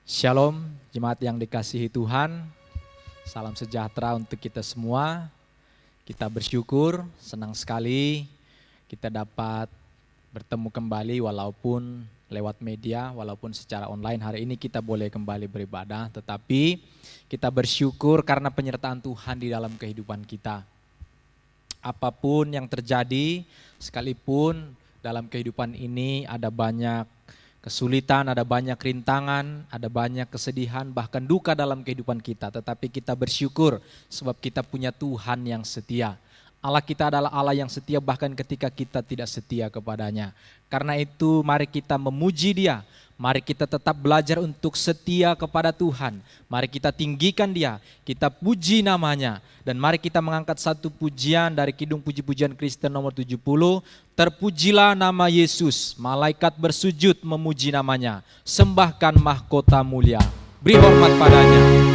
Shalom, jemaat yang dikasihi Tuhan. Salam sejahtera untuk kita semua. Kita bersyukur, senang sekali kita dapat bertemu kembali walaupun lewat media, walaupun secara online. Hari ini kita boleh kembali beribadah, tetapi kita bersyukur karena penyertaan Tuhan di dalam kehidupan kita. Apapun yang terjadi, sekalipun dalam kehidupan ini ada banyak kesulitan, ada banyak rintangan, ada banyak kesedihan, bahkan duka dalam kehidupan kita. Tetapi kita bersyukur sebab kita punya Tuhan yang setia. Allah kita adalah Allah yang setia bahkan ketika kita tidak setia kepadanya. Karena itu mari kita memuji Dia. Mari kita tetap belajar untuk setia kepada Tuhan. Mari kita tinggikan Dia, kita puji namanya. Dan mari kita mengangkat satu pujian dari Kidung Puji-Pujian Kristen nomor 70. Terpujilah nama Yesus, malaikat bersujud memuji namanya. Sembahkan mahkota mulia, beri hormat padanya.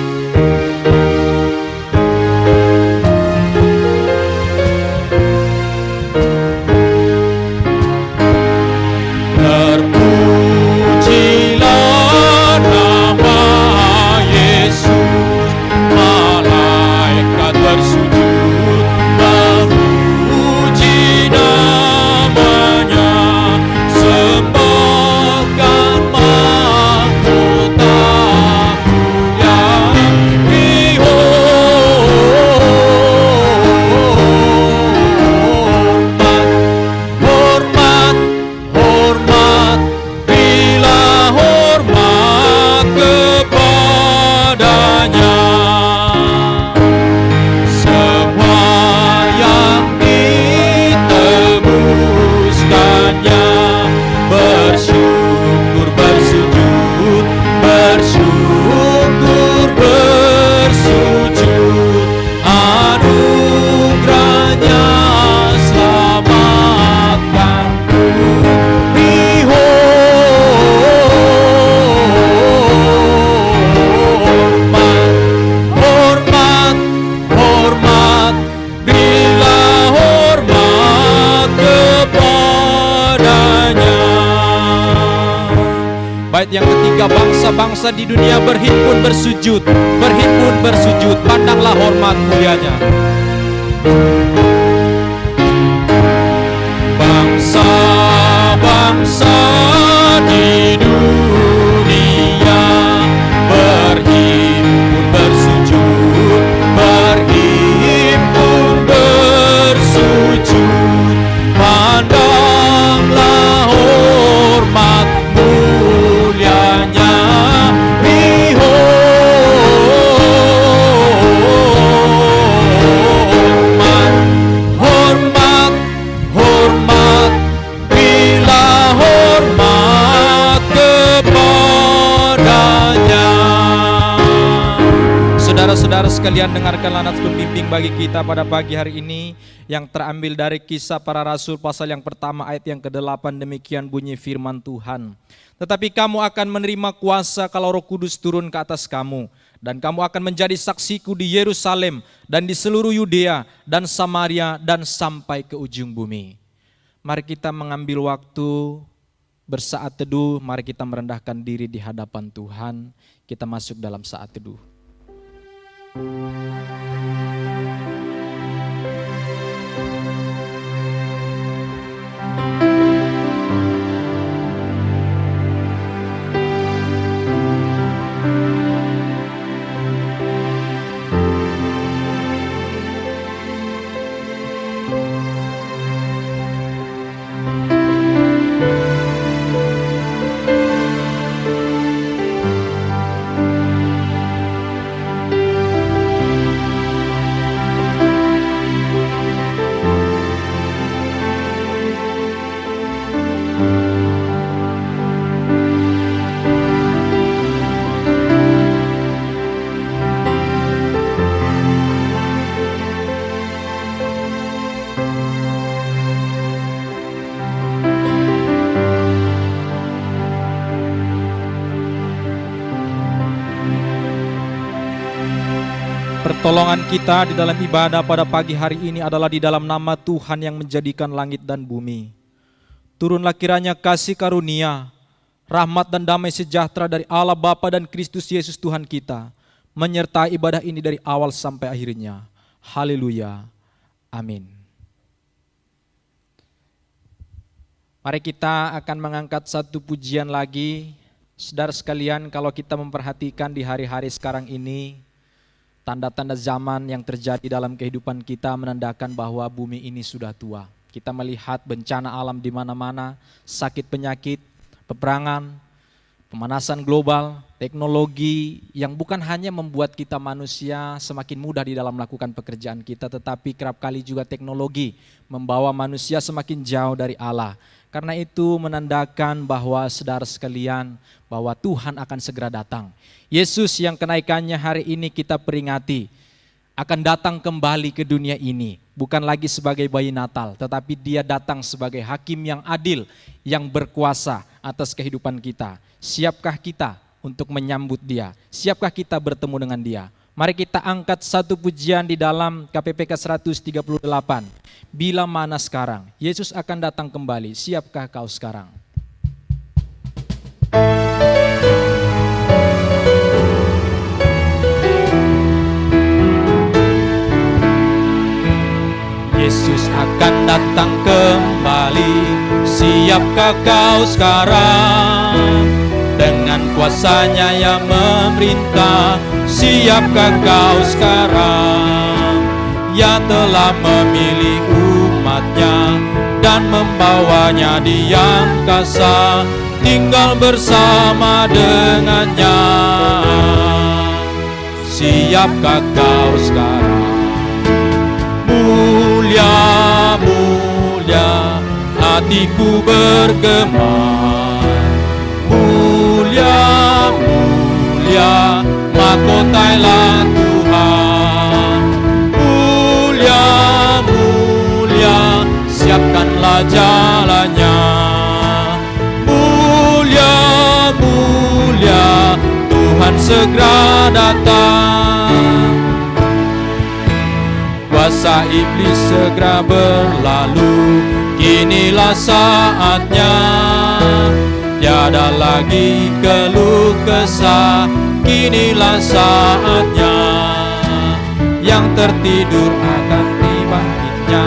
Yang ketiga, bangsa-bangsa di dunia berhimpun bersujud, pandanglah hormat mulianya. Bangsa-bangsa di dunia berhimpun bersujud, pandanglah hormat mulianya. Hormat, bila hormat kepadanya. Saudara-saudara sekalian, dengarkanlah nats pembimbing bagi kita pada pagi hari ini yang terambil dari Kisah Para Rasul pasal yang pertama ayat yang ke-8. Demikian bunyi firman Tuhan. Tetapi kamu akan menerima kuasa kalau Roh Kudus turun ke atas kamu, dan kamu akan menjadi saksiku di Yerusalem dan di seluruh Yudea dan Samaria dan sampai ke ujung bumi. Mari kita mengambil waktu bersaat teduh, mari kita merendahkan diri di hadapan Tuhan. Kita masuk dalam saat teduh. Pertolongan kita di dalam ibadah pada pagi hari ini adalah di dalam nama Tuhan yang menjadikan langit dan bumi. Turunlah kiranya kasih karunia, rahmat dan damai sejahtera dari Allah Bapa dan Kristus Yesus Tuhan kita menyertai ibadah ini dari awal sampai akhirnya. Haleluya. Amin. Mari kita akan mengangkat satu pujian lagi. Saudara sekalian, kalau kita memperhatikan di hari-hari sekarang ini, tanda-tanda zaman yang terjadi dalam kehidupan kita menandakan bahwa bumi ini sudah tua. Kita melihat bencana alam di mana-mana, sakit penyakit, peperangan, pemanasan global, teknologi yang bukan hanya membuat kita manusia semakin mudah di dalam melakukan pekerjaan kita, tetapi kerap kali juga teknologi membawa manusia semakin jauh dari Allah. Karena itu menandakan bahwa saudara sekalian, bahwa Tuhan akan segera datang. Yesus yang kenaikannya hari ini kita peringati, akan datang kembali ke dunia ini. Bukan lagi sebagai bayi Natal, tetapi dia datang sebagai hakim yang adil, yang berkuasa atas kehidupan kita. Siapkah kita untuk menyambut dia? Siapkah kita bertemu dengan dia? Mari kita angkat satu pujian di dalam KPPK 138. Bila mana sekarang, Yesus akan datang kembali, siapkah kau sekarang? Yesus akan datang kembali, siapkah kau sekarang? Dengan kuasanya yang memerintah, siapkah kau sekarang? Ia telah memilih umatnya dan membawanya di angkasa, tinggal bersama dengannya. Siapkah kau sekarang? Mulia, mulia, hatiku bergema. Mulia, mulia, mahkotailah Tuhan. Mulia, mulia, siapkanlah jalannya. Mulia, mulia, Tuhan segera datang. Kuasa iblis segera berlalu, kinilah saatnya. Tiada lagi keluh kesah, kinilah saatnya. Yang tertidur akan dibangkitnya,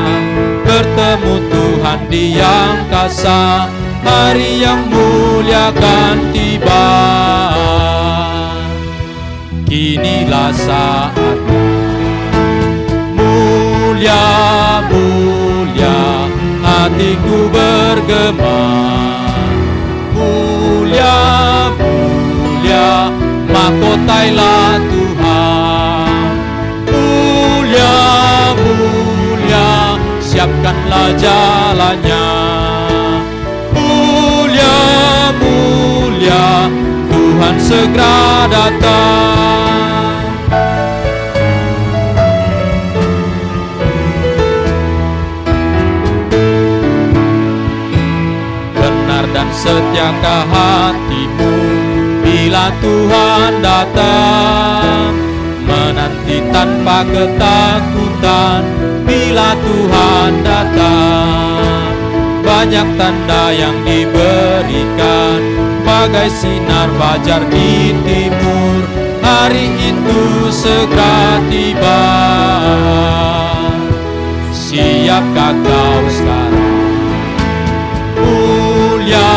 bertemu Tuhan di angkasa, hari yang mulia akan tiba. Kinilah saatnya. Mulia, mulia, hatiku bergema. Mulia, mulia, mahkotailah Tuhan. Mulia, mulia, siapkanlah jalannya. Mulia, mulia, Tuhan segera datang. Dan setiakah hatimu bila Tuhan datang? Menanti tanpa ketakutan bila Tuhan datang. Banyak tanda yang diberikan, bagai sinar fajar di timur. Hari itu segera tiba. Siapkah kau sekarang? Mulia,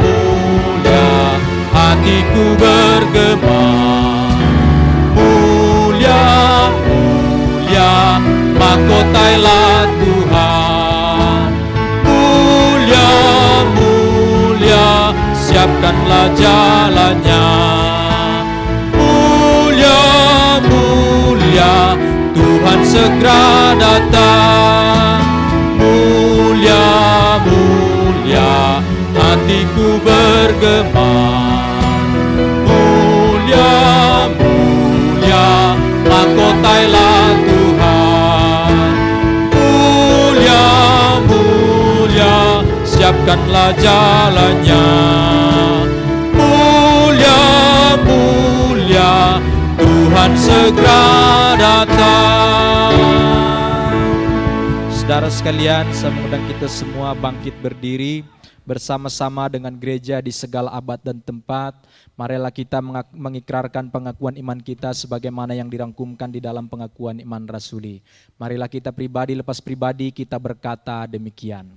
mulia, hatiku bergema. Mulia, mulia, mahkotailah Tuhan. Mulia, mulia, siapkanlah jalannya. Mulia, mulia, Tuhan segera datang. Mulia, mulia, hatiku bergema. Mulia, mulia, mahkotailah Tuhan. Mulia, mulia, siapkanlah jalannya. Mulia, mulia, Tuhan segera datang. Saudara sekalian, saya mengundang kita semua bangkit berdiri. bersama-sama dengan gereja di segala abad dan tempat. Marilah kita mengikrarkan pengakuan iman kita sebagaimana yang dirangkumkan di dalam pengakuan iman rasuli. Marilah kita pribadi lepas pribadi kita berkata demikian.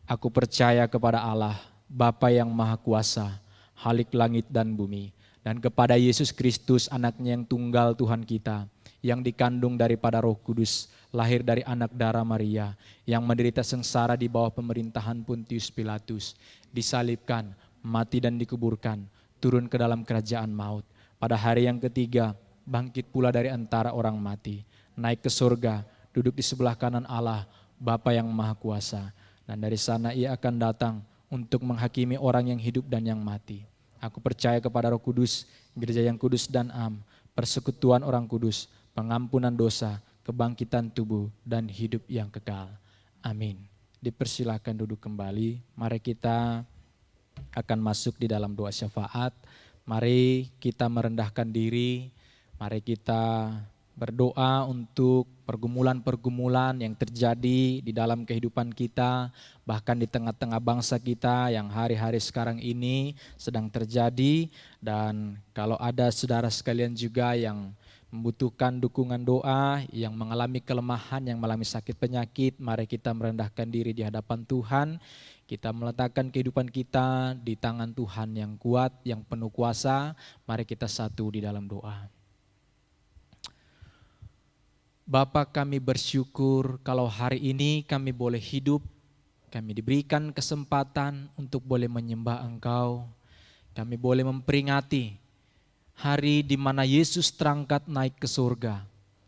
Aku percaya kepada Allah, Bapa yang Maha Kuasa, Khalik langit dan bumi, dan kepada Yesus Kristus, anaknya yang tunggal Tuhan kita, yang dikandung daripada Roh Kudus, lahir dari anak darah Maria, yang menderita sengsara di bawah pemerintahan Pontius Pilatus, disalibkan, mati dan dikuburkan, turun ke dalam kerajaan maut. Pada hari yang ketiga, bangkit pula dari antara orang mati, naik ke surga, duduk di sebelah kanan Allah, Bapa yang Maha Kuasa. Dan dari sana ia akan datang untuk menghakimi orang yang hidup dan yang mati. Aku percaya kepada Roh Kudus, gereja yang kudus dan am, persekutuan orang kudus, pengampunan dosa, kebangkitan tubuh, dan hidup yang kekal. Amin. Dipersilakan duduk kembali. Mari kita akan masuk di dalam doa syafaat. Mari kita merendahkan diri. Mari kita berdoa untuk pergumulan-pergumulan yang terjadi di dalam kehidupan kita, bahkan di tengah-tengah bangsa kita yang hari-hari sekarang ini sedang terjadi. Dan kalau ada saudara sekalian juga yang membutuhkan dukungan doa, yang mengalami kelemahan, yang mengalami sakit penyakit, mari kita merendahkan diri di hadapan Tuhan. Kita meletakkan kehidupan kita di tangan Tuhan yang kuat, yang penuh kuasa. Mari kita satu di dalam doa. Bapa, kami bersyukur kalau hari ini kami boleh hidup, kami diberikan kesempatan untuk boleh menyembah Engkau. Kami boleh memperingati hari di mana Yesus terangkat naik ke surga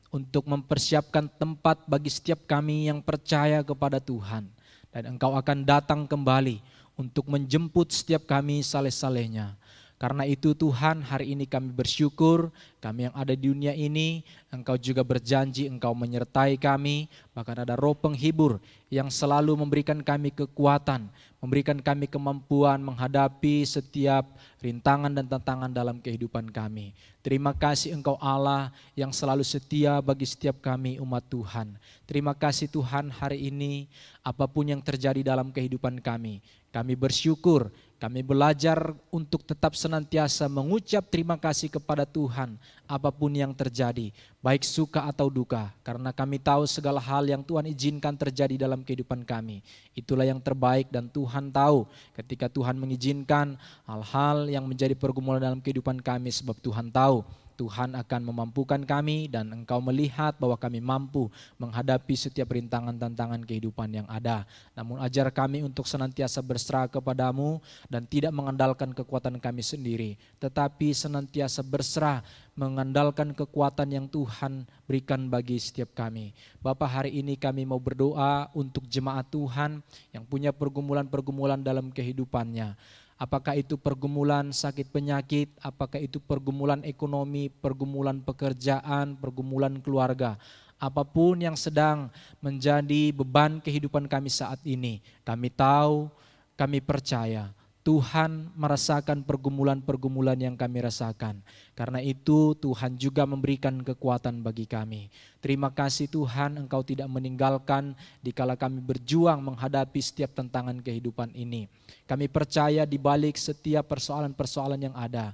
untuk mempersiapkan tempat bagi setiap kami yang percaya kepada Tuhan. Dan Engkau akan datang kembali untuk menjemput setiap kami saleh-salehnya. Karena itu Tuhan, hari ini kami bersyukur, kami yang ada di dunia ini, Engkau juga berjanji Engkau menyertai kami, bahkan ada Roh penghibur yang selalu memberikan kami kekuatan, memberikan kami kemampuan menghadapi setiap rintangan dan tantangan dalam kehidupan kami. Terima kasih Engkau Allah yang selalu setia bagi setiap kami umat Tuhan. Terima kasih Tuhan, hari ini apapun yang terjadi dalam kehidupan kami bersyukur. Kami belajar untuk tetap senantiasa mengucap terima kasih kepada Tuhan apapun yang terjadi, baik suka atau duka, karena kami tahu segala hal yang Tuhan izinkan terjadi dalam kehidupan kami. Itulah yang terbaik dan Tuhan tahu ketika Tuhan mengizinkan hal-hal yang menjadi pergumulan dalam kehidupan kami, sebab Tuhan tahu Tuhan akan memampukan kami dan Engkau melihat bahwa kami mampu menghadapi setiap rintangan-tantangan kehidupan yang ada. Namun ajar kami untuk senantiasa berserah kepadamu dan tidak mengandalkan kekuatan kami sendiri, tetapi senantiasa berserah mengandalkan kekuatan yang Tuhan berikan bagi setiap kami. Bapa, hari ini kami mau berdoa untuk jemaat Tuhan yang punya pergumulan-pergumulan dalam kehidupannya. Apakah itu pergumulan sakit penyakit, apakah itu pergumulan ekonomi, pergumulan pekerjaan, pergumulan keluarga. Apapun yang sedang menjadi beban kehidupan kami saat ini, kami tahu, kami percaya Tuhan merasakan pergumulan-pergumulan yang kami rasakan. Karena itu Tuhan juga memberikan kekuatan bagi kami. Terima kasih Tuhan, Engkau tidak meninggalkan dikala kami berjuang menghadapi setiap tantangan kehidupan ini. Kami percaya di balik setiap persoalan-persoalan yang ada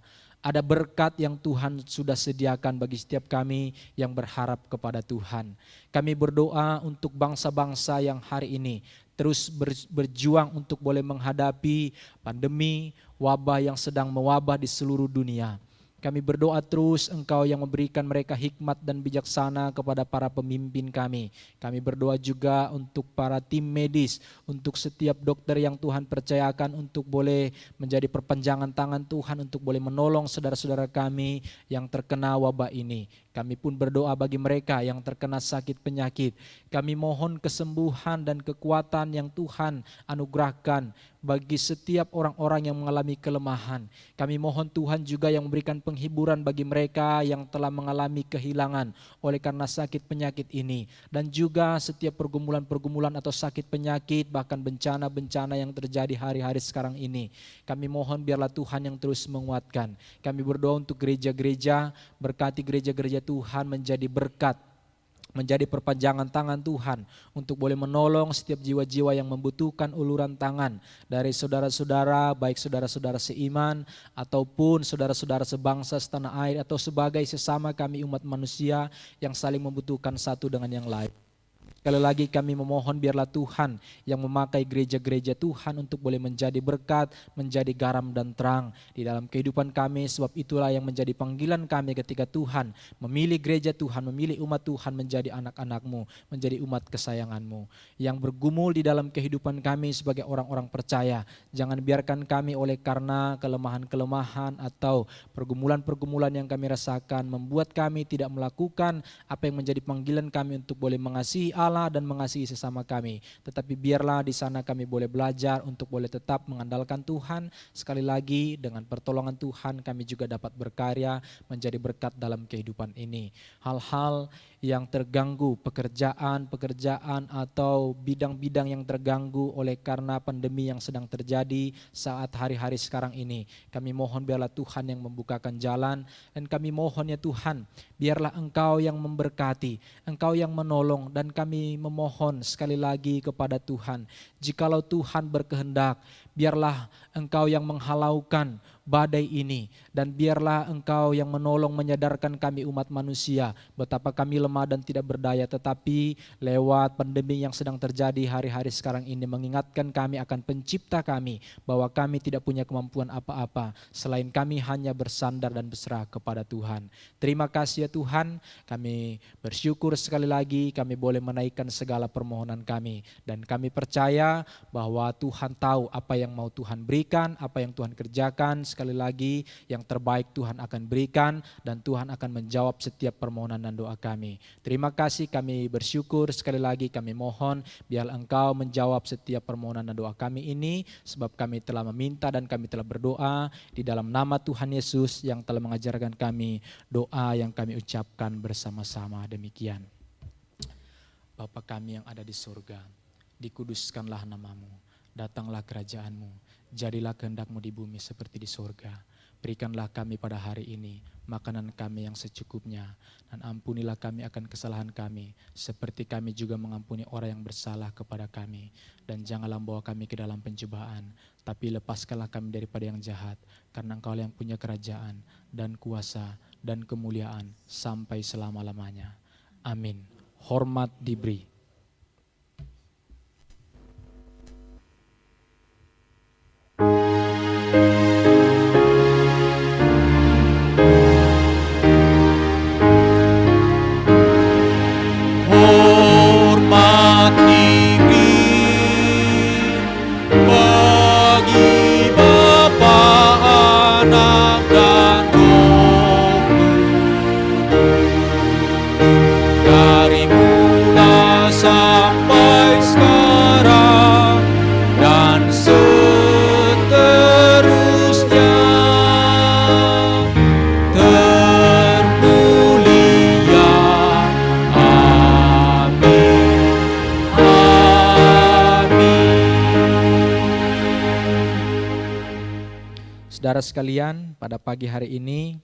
berkat yang Tuhan sudah sediakan bagi setiap kami yang berharap kepada Tuhan. Kami berdoa untuk bangsa-bangsa yang hari ini terus berjuang untuk boleh menghadapi pandemi, wabah yang sedang mewabah di seluruh dunia. Kami berdoa terus Engkau yang memberikan mereka hikmat dan bijaksana kepada para pemimpin kami. Kami berdoa juga untuk para tim medis, untuk setiap dokter yang Tuhan percayakan untuk boleh menjadi perpanjangan tangan Tuhan untuk boleh menolong saudara-saudara kami yang terkena wabah ini. Kami pun berdoa bagi mereka yang terkena sakit penyakit. Kami mohon kesembuhan dan kekuatan yang Tuhan anugerahkan bagi setiap orang-orang yang mengalami kelemahan. Kami mohon Tuhan juga yang memberikan penghiburan bagi mereka yang telah mengalami kehilangan oleh karena sakit penyakit ini. Dan juga setiap pergumulan-pergumulan atau sakit penyakit, bahkan bencana-bencana yang terjadi hari-hari sekarang ini. Kami mohon biarlah Tuhan yang terus menguatkan. Kami berdoa untuk gereja-gereja, berkati gereja-gereja Tuhan menjadi berkat menjadi perpanjangan tangan Tuhan untuk boleh menolong setiap jiwa-jiwa yang membutuhkan uluran tangan dari saudara-saudara, baik saudara-saudara seiman ataupun saudara-saudara sebangsa setanah air atau sebagai sesama kami umat manusia yang saling membutuhkan satu dengan yang lain. Sekali lagi kami memohon biarlah Tuhan yang memakai gereja-gereja Tuhan untuk boleh menjadi berkat, menjadi garam dan terang di dalam kehidupan kami. Sebab itulah yang menjadi panggilan kami ketika Tuhan memilih gereja Tuhan, memilih umat Tuhan menjadi anak-anak-Mu, menjadi umat kesayangan-Mu. Yang bergumul di dalam kehidupan kami sebagai orang-orang percaya. Jangan biarkan kami oleh karena kelemahan-kelemahan atau pergumulan-pergumulan yang kami rasakan membuat kami tidak melakukan apa yang menjadi panggilan kami untuk boleh mengasihi Allah dan mengasihi sesama kami. Tetapi biarlah di sana kami boleh belajar untuk boleh tetap mengandalkan Tuhan. Sekali lagi dengan pertolongan Tuhan kami juga dapat berkarya menjadi berkat dalam kehidupan ini. Hal-hal yang terganggu, pekerjaan atau bidang-bidang yang terganggu oleh karena pandemi yang sedang terjadi saat hari-hari sekarang ini. Kami mohon biarlah Tuhan yang membukakan jalan dan kami mohon ya Tuhan, biarlah Engkau yang memberkati, Engkau yang menolong dan kami memohon sekali lagi kepada Tuhan, jikalau Tuhan berkehendak, biarlah Engkau yang menghalaukan badai ini dan biarlah Engkau yang menolong menyadarkan kami umat manusia betapa kami lemah dan tidak berdaya, tetapi lewat pandemi yang sedang terjadi hari-hari sekarang ini mengingatkan kami akan pencipta kami bahwa kami tidak punya kemampuan apa-apa selain kami hanya bersandar dan berserah kepada Tuhan. Terima kasih ya Tuhan, kami bersyukur sekali lagi kami boleh menaikkan segala permohonan kami dan kami percaya bahwa Tuhan tahu apa yang mau Tuhan berikan, apa yang Tuhan kerjakan. Sekali lagi yang terbaik Tuhan akan berikan dan Tuhan akan menjawab setiap permohonan dan doa kami. Terima kasih, kami bersyukur sekali lagi kami mohon biar Engkau menjawab setiap permohonan dan doa kami ini sebab kami telah meminta dan kami telah berdoa di dalam nama Tuhan Yesus yang telah mengajarkan kami doa yang kami ucapkan bersama-sama demikian. Bapa kami yang ada di surga, dikuduskanlah nama-Mu, datanglah kerajaan-Mu. Jadilah kehendak-Mu di bumi seperti di surga. Berikanlah kami pada hari ini makanan kami yang secukupnya. Dan ampunilah kami akan kesalahan kami, seperti kami juga mengampuni orang yang bersalah kepada kami. Dan janganlah membawa kami ke dalam pencobaan, tapi lepaskanlah kami daripada yang jahat. Karena Engkau yang punya kerajaan dan kuasa dan kemuliaan sampai selama-lamanya. Amin. Hormat diberi. Saudara sekalian, pada pagi hari ini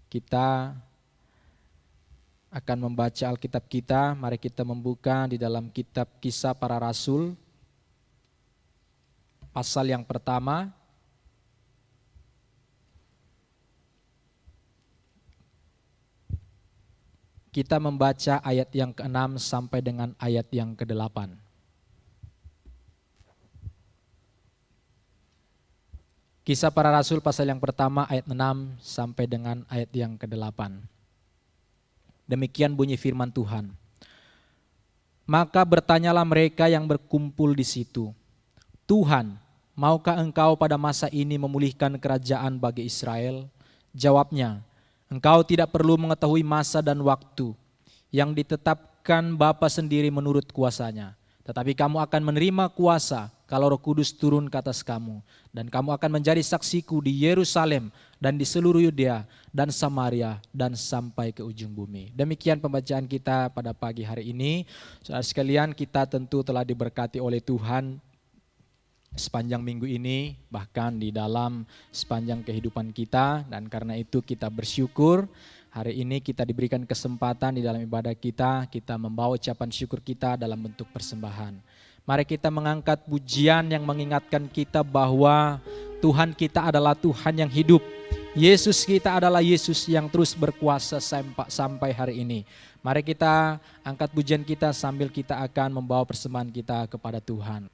kita akan membaca Alkitab kita. Mari kita membuka di dalam kitab Kisah Para Rasul, pasal yang pertama. Kita membaca ayat yang ke-6 sampai dengan ayat yang ke-8. Kisah Para Rasul pasal yang pertama ayat 6 sampai dengan ayat yang ke-8. Demikian bunyi firman Tuhan. Maka bertanyalah mereka yang berkumpul di situ, Tuhan, maukah Engkau pada masa ini memulihkan kerajaan bagi Israel? Jawabnya, Engkau tidak perlu mengetahui masa dan waktu yang ditetapkan Bapa sendiri menurut kuasanya. Tetapi kamu akan menerima kuasa kalau Roh Kudus turun ke atas kamu. Dan kamu akan menjadi saksiku di Yerusalem dan di seluruh Yudea dan Samaria dan sampai ke ujung bumi. Demikian pembacaan kita pada pagi hari ini. Saudara sekalian, kita tentu telah diberkati oleh Tuhan sepanjang minggu ini, bahkan di dalam sepanjang kehidupan kita. Dan karena itu kita bersyukur Hari ini kita diberikan kesempatan di dalam ibadah kita membawa ucapan syukur kita dalam bentuk persembahan. Mari kita mengangkat pujian yang mengingatkan kita bahwa Tuhan kita adalah Tuhan yang hidup. Yesus kita adalah Yesus yang terus berkuasa sampai hari ini. Mari kita angkat pujian kita sambil kita akan membawa persembahan kita kepada Tuhan.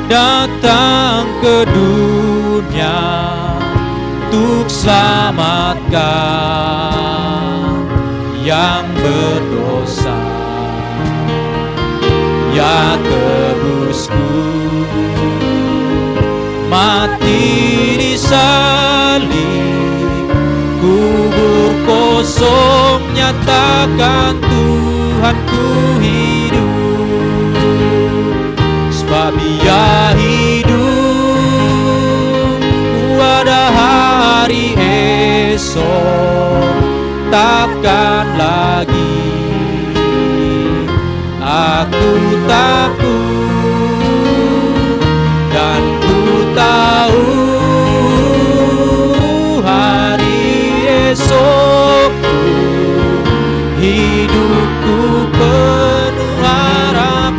Datang ke dunia untuk selamatkan yang berdosa. Ya tebusku, mati di salib, kubur kosong nyatakan Tuhanku hidup. Sebab Dia hidup, pada hari esok takkan lagi aku takut, dan ku tahu hari esok hidupku penuh harap.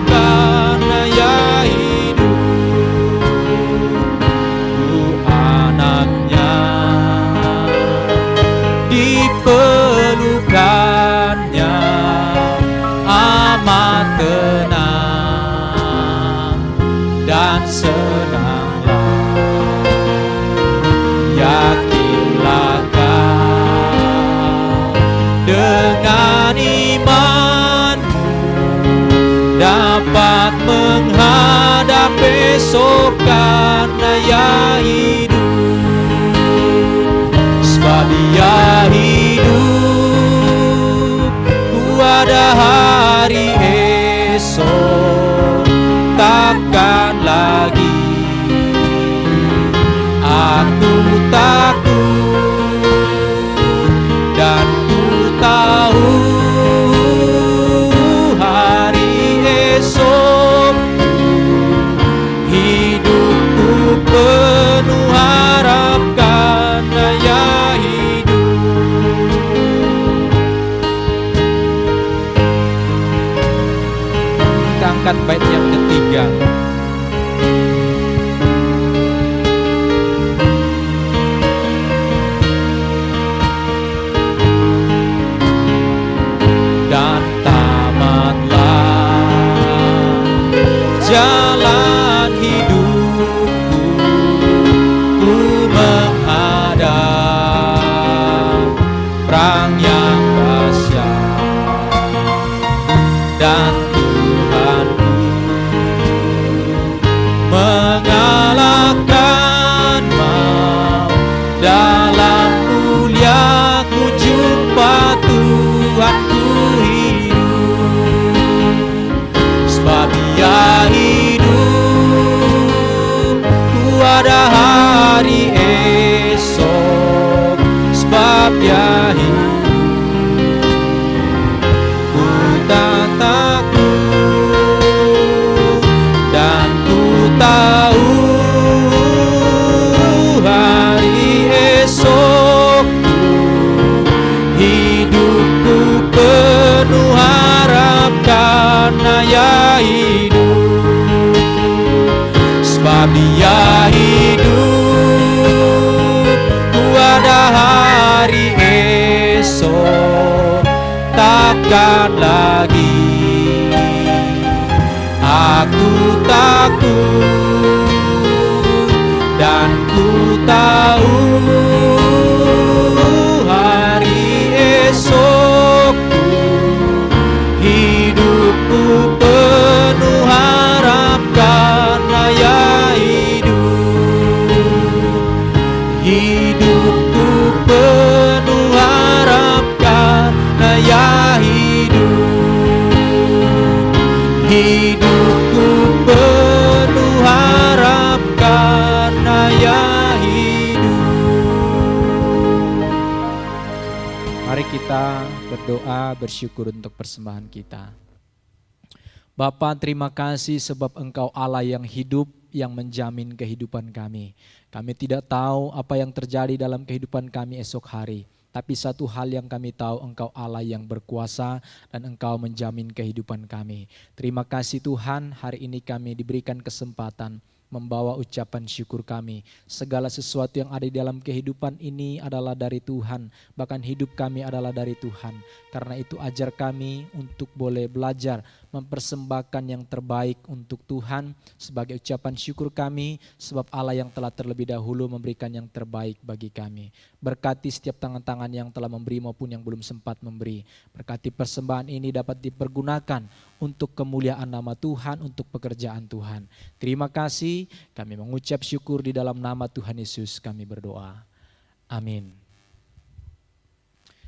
Pelukannya amat tenang dan senanglah, yakinlah kau dengan imanmu dapat menghadap besok karena Ia hidup. Sebab Dia hidup, pada hari esok takkan lagi aku takut, dan ku tahu hari esok hidupku penuh harap karena Ia angkat bait yang ketiga. Dan tamatlah jalan hidupku, ku menghadap perang yang dahsyat, dan mengalahkan maut. Dalam mulia ku jumpa Tuhanku hidup. Sebab Dia hidup, pada hari esok. Sebab Dia hidup, ku tak takut, dan ku tahu hari esok hidupku penuh harap karena Ia hidup. Sebab Dia hidup, pada hari esok takkan lagi aku takut, dan ku tahu hari esok hidupku penuh harap karena Ia hidup. Hidupku penuh harap karena Ia hidup. Hidupku penuh harap berdoa, bersyukur untuk persembahan kita. Bapa, terima kasih sebab Engkau Allah yang hidup, yang menjamin kehidupan kami. Kami tidak tahu apa yang terjadi dalam kehidupan kami esok hari. Tapi satu hal yang kami tahu, Engkau Allah yang berkuasa dan Engkau menjamin kehidupan kami. Terima kasih Tuhan, hari ini kami diberikan kesempatan membawa ucapan syukur kami. Segala sesuatu yang ada di dalam kehidupan ini adalah dari Tuhan. Bahkan hidup kami adalah dari Tuhan. Karena itu ajar kami untuk boleh belajar mempersembahkan yang terbaik untuk Tuhan sebagai ucapan syukur kami, sebab Allah yang telah terlebih dahulu memberikan yang terbaik bagi kami. Berkati setiap tangan-tangan yang telah memberi maupun yang belum sempat memberi. Berkati persembahan ini dapat dipergunakan untuk kemuliaan nama Tuhan, untuk pekerjaan Tuhan. Terima kasih, kami mengucap syukur di dalam nama Tuhan Yesus kami berdoa. Amin.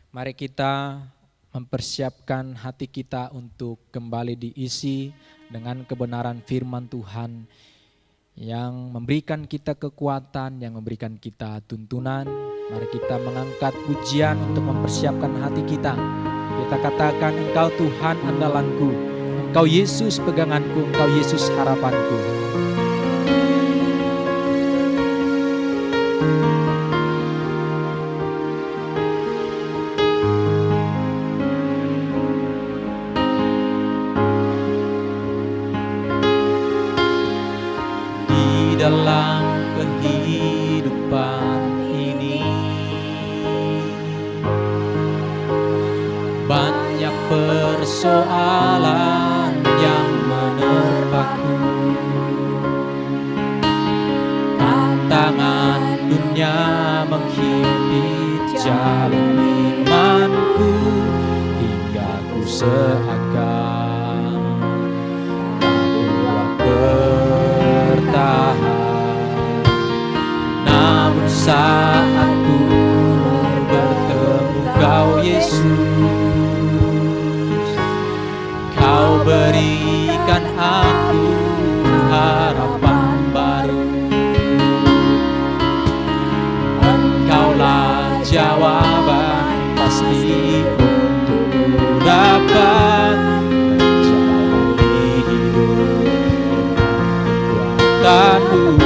Mari kita mempersiapkan hati kita untuk kembali diisi dengan kebenaran firman Tuhan yang memberikan kita kekuatan, yang memberikan kita tuntunan. Mari kita mengangkat pujian untuk mempersiapkan hati kita. Kita katakan, Engkau Tuhan andalanku, Engkau Yesus peganganku, Engkau Yesus harapanku. Dalam kehidupan ini banyak persoalan yang menerpaku. Tantangan dunia menghimpit jalan imanku hingga ku seakan tak bertahan. Namun saat ku bertemu Kau Yesus, Kau berikan aku harapan baru. Engkaulah jawaban pasti untuk ku dapat menjalani hidup dengan kekuatan-Mu.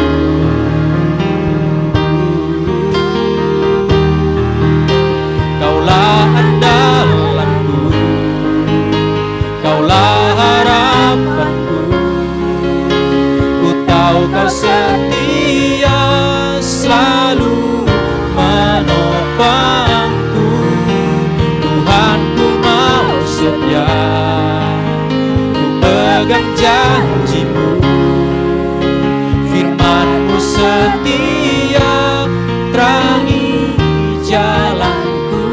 Kaulah andalanku, Kaulah harapanku. Ku tahu Kau setia, selalu menopangku. Tuhan, ku mau setia, ku pegang janji-Mu. Firman-Mu setia, terangi jalanku.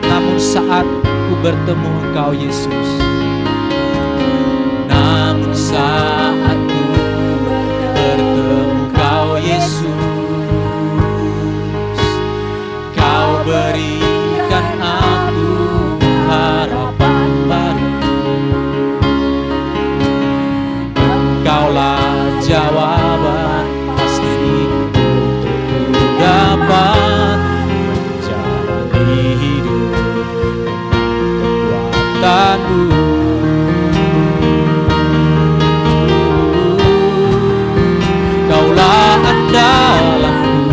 Namun saat ku bertemu Engkau Yesus, Namun saat ku bertemu Kau Yesus, Kau berikan aku harapan baru. Engkaulah jawaban pasti untuk ku dapat menjalani hidup dengan kekuatan-Mu. Kaulah andalanku,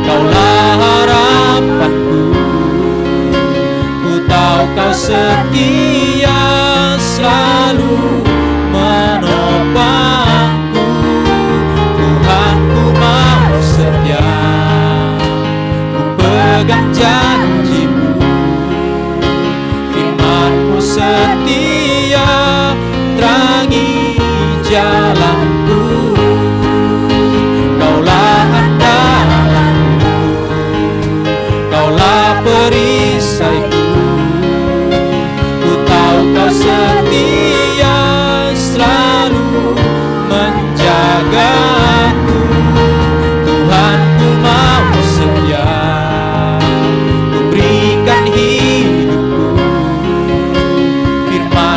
Kaulah harapanku. Ku tahu Kau setia, selalu menopangku. Tuhan, ku mau setia, ku pegang janji-Mu. Firman-Mu setia, terangi jalanku. Kaulah andalanku, Kaulah perisaiku. Ku tahu Kau setia, selalu menjagaku. Tuhan, ku mau setia, ku berikan hidupku. Firman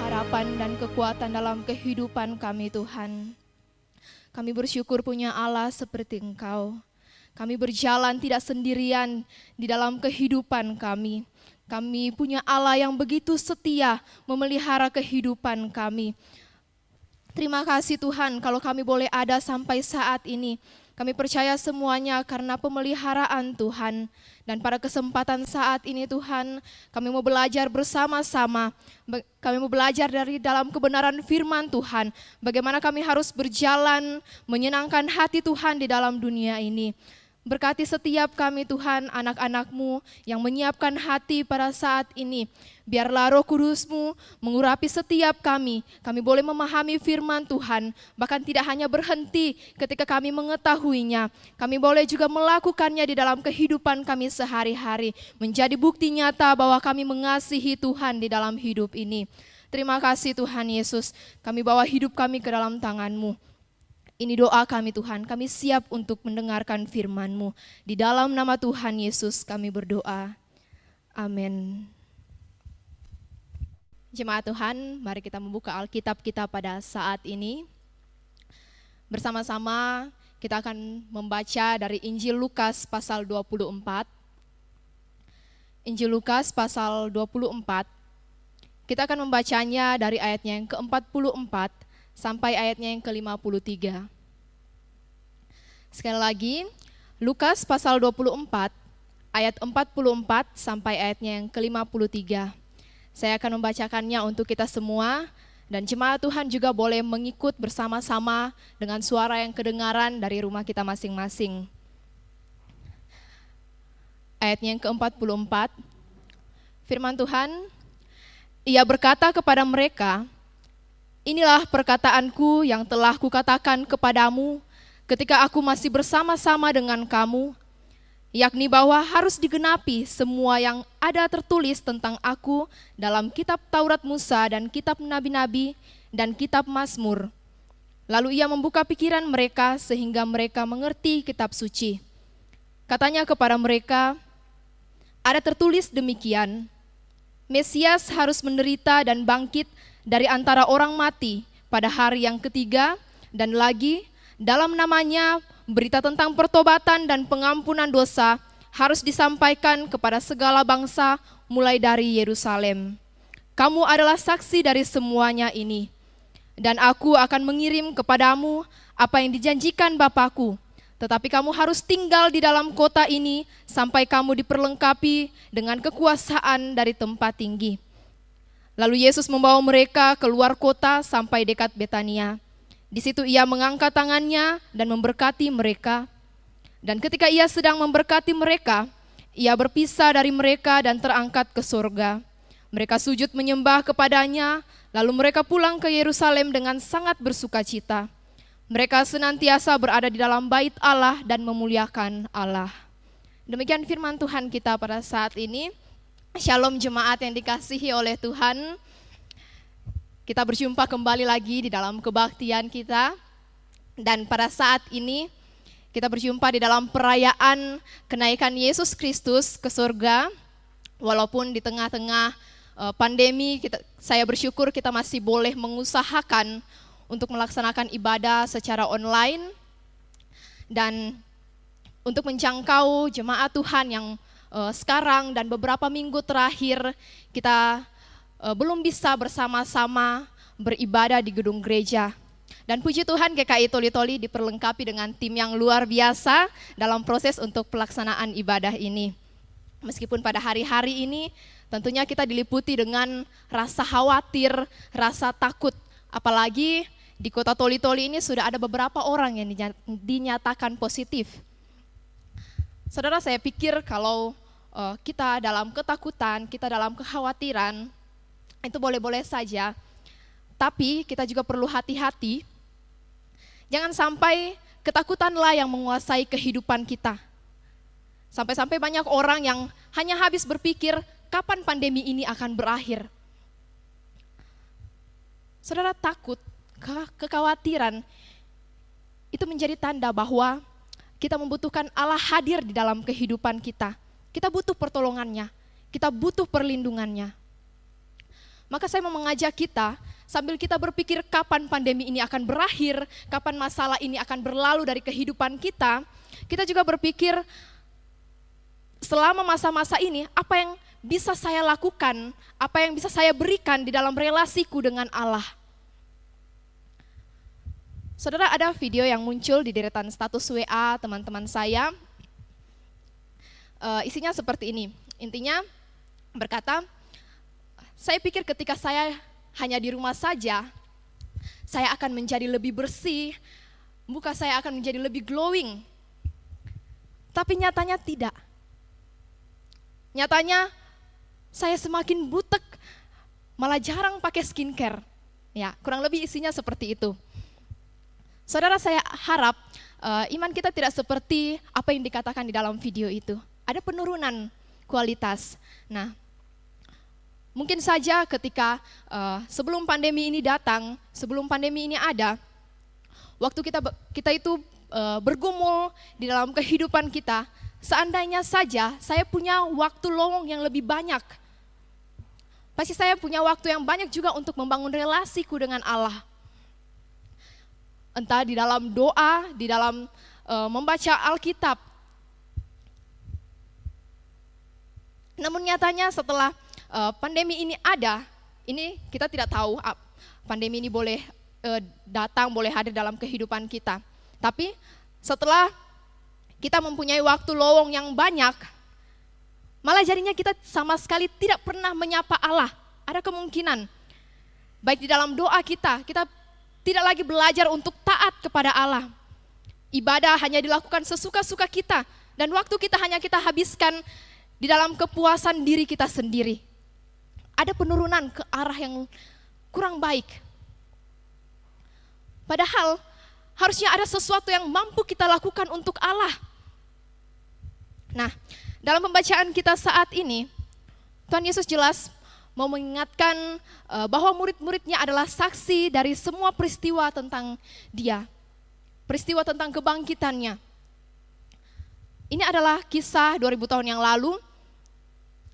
harapan dan kekuatan dalam kehidupan kami Tuhan. Kami bersyukur punya Allah seperti Engkau. Kami berjalan tidak sendirian di dalam kehidupan kami. Kami punya Allah yang begitu setia memelihara kehidupan kami. Terima kasih Tuhan kalau kami boleh ada sampai saat ini. Kami percaya semuanya karena pemeliharaan Tuhan. Dan pada kesempatan saat ini Tuhan, kami mau belajar bersama-sama. Kami mau belajar dari dalam kebenaran firman Tuhan. Bagaimana kami harus berjalan menyenangkan hati Tuhan di dalam dunia ini. Berkati setiap kami Tuhan, anak-anak-Mu yang menyiapkan hati pada saat ini. Biarlah Roh Kudus-Mu mengurapi setiap kami. Kami boleh memahami firman Tuhan, bahkan tidak hanya berhenti ketika kami mengetahuinya. Kami boleh juga melakukannya di dalam kehidupan kami sehari-hari. Menjadi bukti nyata bahwa kami mengasihi Tuhan di dalam hidup ini. Terima kasih Tuhan Yesus, kami bawa hidup kami ke dalam tangan-Mu. Ini doa kami Tuhan, kami siap untuk mendengarkan firman-Mu. Di dalam nama Tuhan Yesus kami berdoa. Amin. Jemaat Tuhan, mari kita membuka Alkitab kita pada saat ini. Bersama-sama kita akan membaca dari Injil Lukas pasal 24. Injil Lukas pasal 24. Kita akan membacanya dari ayatnya yang ke-44 sampai ayatnya yang ke-53. Sekali lagi, Lukas pasal 24, ayat 44 sampai ayatnya yang ke-53. Saya akan membacakannya untuk kita semua, dan jemaat Tuhan juga boleh mengikut bersama-sama dengan suara yang kedengaran dari rumah kita masing-masing. Ayatnya yang ke-44, firman Tuhan, Ia berkata kepada mereka, "Inilah perkataanku yang telah kukatakan kepadamu ketika aku masih bersama-sama dengan kamu, yakni bahwa harus digenapi semua yang ada tertulis tentang aku dalam kitab Taurat Musa dan kitab Nabi-Nabi dan kitab Mazmur." Lalu ia membuka pikiran mereka sehingga mereka mengerti kitab suci. Katanya kepada mereka, "Ada tertulis demikian, Mesias harus menderita dan bangkit dari antara orang mati pada hari yang ketiga, dan lagi dalam namanya berita tentang pertobatan dan pengampunan dosa harus disampaikan kepada segala bangsa mulai dari Yerusalem. Kamu adalah saksi dari semuanya ini. Dan aku akan mengirim kepadamu apa yang dijanjikan Bapakku, tetapi kamu harus tinggal di dalam kota ini sampai kamu diperlengkapi dengan kekuasaan dari tempat tinggi." Lalu Yesus membawa mereka keluar kota sampai dekat Betania. Di situ ia mengangkat tangannya dan memberkati mereka. Dan ketika ia sedang memberkati mereka, ia berpisah dari mereka dan terangkat ke surga. Mereka sujud menyembah kepadanya, lalu mereka pulang ke Yerusalem dengan sangat bersukacita. Mereka senantiasa berada di dalam bait Allah dan memuliakan Allah. Demikian firman Tuhan kita pada saat ini. Shalom jemaat yang dikasihi oleh Tuhan. Kita berjumpa kembali lagi di dalam kebaktian kita. Dan pada saat ini kita berjumpa di dalam perayaan kenaikan Yesus Kristus ke surga. Walaupun di tengah-tengah pandemi, saya bersyukur kita masih boleh mengusahakan untuk melaksanakan ibadah secara online. Dan untuk menjangkau jemaat Tuhan yang sekarang dan beberapa minggu terakhir kita belum bisa bersama-sama beribadah di gedung gereja. Dan puji Tuhan GKI Toli-Toli diperlengkapi dengan tim yang luar biasa dalam proses untuk pelaksanaan ibadah ini. Meskipun pada hari-hari ini tentunya kita diliputi dengan rasa khawatir, rasa takut. Apalagi di kota Toli-Toli ini sudah ada beberapa orang yang dinyatakan positif. Saudara, saya pikir kalau kita dalam ketakutan, kita dalam kekhawatiran, itu boleh-boleh saja. Tapi kita juga perlu hati-hati. Jangan sampai ketakutanlah yang menguasai kehidupan kita. Sampai-sampai banyak orang yang hanya habis berpikir, kapan pandemi ini akan berakhir. Saudara, takut, kekhawatiran, itu menjadi tanda bahwa kita membutuhkan Allah hadir di dalam kehidupan kita. Kita butuh pertolongannya, kita butuh perlindungannya. Maka saya mau mengajak kita, sambil kita berpikir kapan pandemi ini akan berakhir, kapan masalah ini akan berlalu dari kehidupan kita, kita juga berpikir selama masa-masa ini, apa yang bisa saya lakukan, apa yang bisa saya berikan di dalam relasiku dengan Allah. Saudara, ada video yang muncul di deretan status WA teman-teman saya. Isinya seperti ini, intinya berkata, saya pikir ketika saya hanya di rumah saja, saya akan menjadi lebih bersih, muka saya akan menjadi lebih glowing. Tapi nyatanya tidak. Nyatanya saya semakin butek, malah jarang pakai skincare. Ya, kurang lebih isinya seperti itu. Saudara, saya harap iman kita tidak seperti apa yang dikatakan di dalam video itu. Ada penurunan kualitas. Nah, mungkin saja ketika sebelum pandemi ini datang, sebelum pandemi ini ada, waktu kita itu bergumul di dalam kehidupan kita, seandainya saja saya punya waktu lowong yang lebih banyak, pasti saya punya waktu yang banyak juga untuk membangun relasiku dengan Allah. Entah di dalam doa, di dalam membaca Alkitab. Namun nyatanya setelah pandemi ini ada, ini kita tidak tahu pandemi ini boleh datang, boleh hadir dalam kehidupan kita. Tapi setelah kita mempunyai waktu lowong yang banyak, malah jadinya kita sama sekali tidak pernah menyapa Allah. Ada kemungkinan, baik di dalam doa kita tidak lagi belajar untuk taat kepada Allah. Ibadah hanya dilakukan sesuka-suka kita, dan waktu kita hanya kita habiskan di dalam kepuasan diri kita sendiri. Ada penurunan ke arah yang kurang baik. Padahal harusnya ada sesuatu yang mampu kita lakukan untuk Allah. Nah, dalam pembacaan kita saat ini, Tuhan Yesus jelas mau mengingatkan bahwa murid-muridnya adalah saksi dari semua peristiwa tentang Dia. Peristiwa tentang kebangkitannya. Ini adalah kisah 2000 tahun yang lalu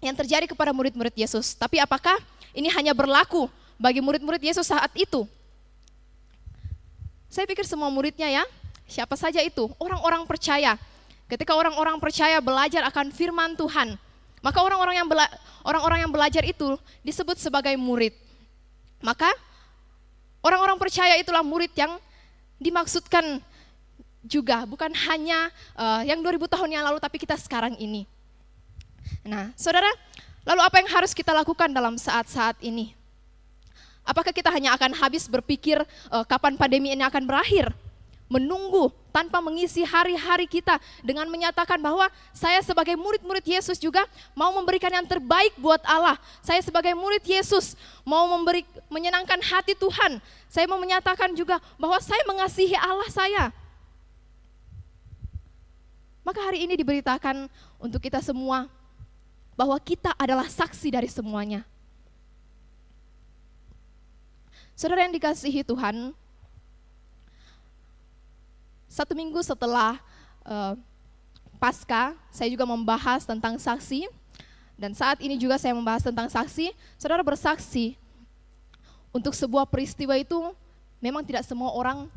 yang terjadi kepada murid-murid Yesus. Tapi apakah ini hanya berlaku bagi murid-murid Yesus saat itu? Saya pikir semua muridnya ya, siapa saja itu, orang-orang percaya. Ketika orang-orang percaya belajar akan firman Tuhan, maka orang-orang yang belajar itu disebut sebagai murid. Maka orang-orang percaya itulah murid yang dimaksudkan juga, bukan hanya yang 2000 tahun yang lalu, tapi kita sekarang ini. Nah, saudara, lalu apa yang harus kita lakukan dalam saat-saat ini? Apakah kita hanya akan habis berpikir kapan pandemi ini akan berakhir? Menunggu tanpa mengisi hari-hari kita dengan menyatakan bahwa saya sebagai murid-murid Yesus juga mau memberikan yang terbaik buat Allah. Saya sebagai murid Yesus mau menyenangkan hati Tuhan. Saya mau menyatakan juga bahwa saya mengasihi Allah saya. Maka hari ini diberitakan untuk kita semua bahwa kita adalah saksi dari semuanya. Saudara yang dikasihi Tuhan, 1 minggu setelah Paskah, saya juga membahas tentang saksi. Dan saat ini juga saya membahas tentang saksi. Saudara bersaksi untuk sebuah peristiwa itu memang tidak semua orang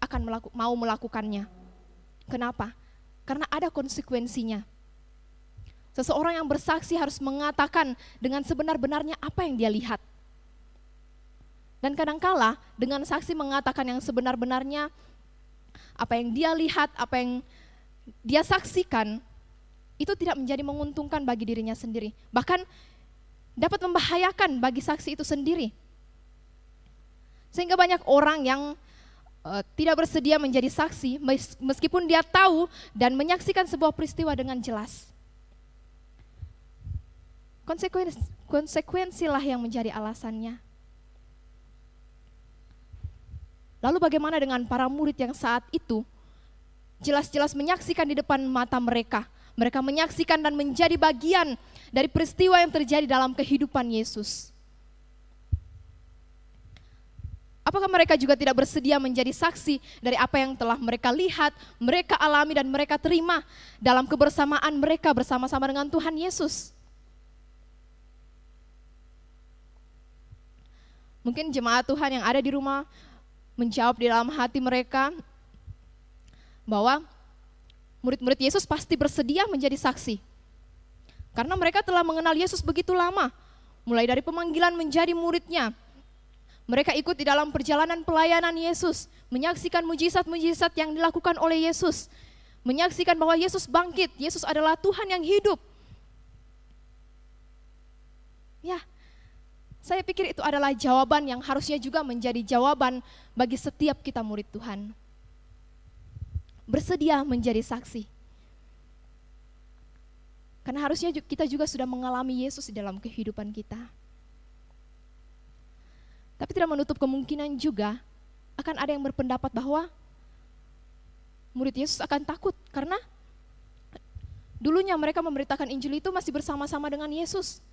akan mau melakukannya. Kenapa? Karena ada konsekuensinya. Seseorang yang bersaksi harus mengatakan dengan sebenar-benarnya apa yang dia lihat. Dan kadangkala dengan saksi mengatakan yang sebenar-benarnya, apa yang dia lihat, apa yang dia saksikan, itu tidak menjadi menguntungkan bagi dirinya sendiri. Bahkan dapat membahayakan bagi saksi itu sendiri. Sehingga banyak orang yang tidak bersedia menjadi saksi, meskipun dia tahu dan menyaksikan sebuah peristiwa dengan jelas. Konsekuensilah yang menjadi alasannya. Lalu bagaimana dengan para murid yang saat itu jelas-jelas menyaksikan di depan mata mereka. Mereka menyaksikan dan menjadi bagian dari peristiwa yang terjadi dalam kehidupan Yesus. Apakah mereka juga tidak bersedia menjadi saksi dari apa yang telah mereka lihat, mereka alami dan mereka terima dalam kebersamaan mereka bersama-sama dengan Tuhan Yesus? Mungkin jemaat Tuhan yang ada di rumah menjawab di dalam hati mereka bahwa murid-murid Yesus pasti bersedia menjadi saksi. Karena mereka telah mengenal Yesus begitu lama, mulai dari pemanggilan menjadi muridnya. Mereka ikut di dalam perjalanan pelayanan Yesus, menyaksikan mujizat-mujizat yang dilakukan oleh Yesus, menyaksikan bahwa Yesus bangkit, Yesus adalah Tuhan yang hidup. Ya, saya pikir itu adalah jawaban yang harusnya juga menjadi jawaban bagi setiap kita murid Tuhan. Bersedia menjadi saksi. Karena harusnya kita juga sudah mengalami Yesus di dalam kehidupan kita. Tapi tidak menutup kemungkinan juga akan ada yang berpendapat bahwa murid Yesus akan takut karena dulunya mereka memberitakan Injil itu masih bersama-sama dengan Yesus.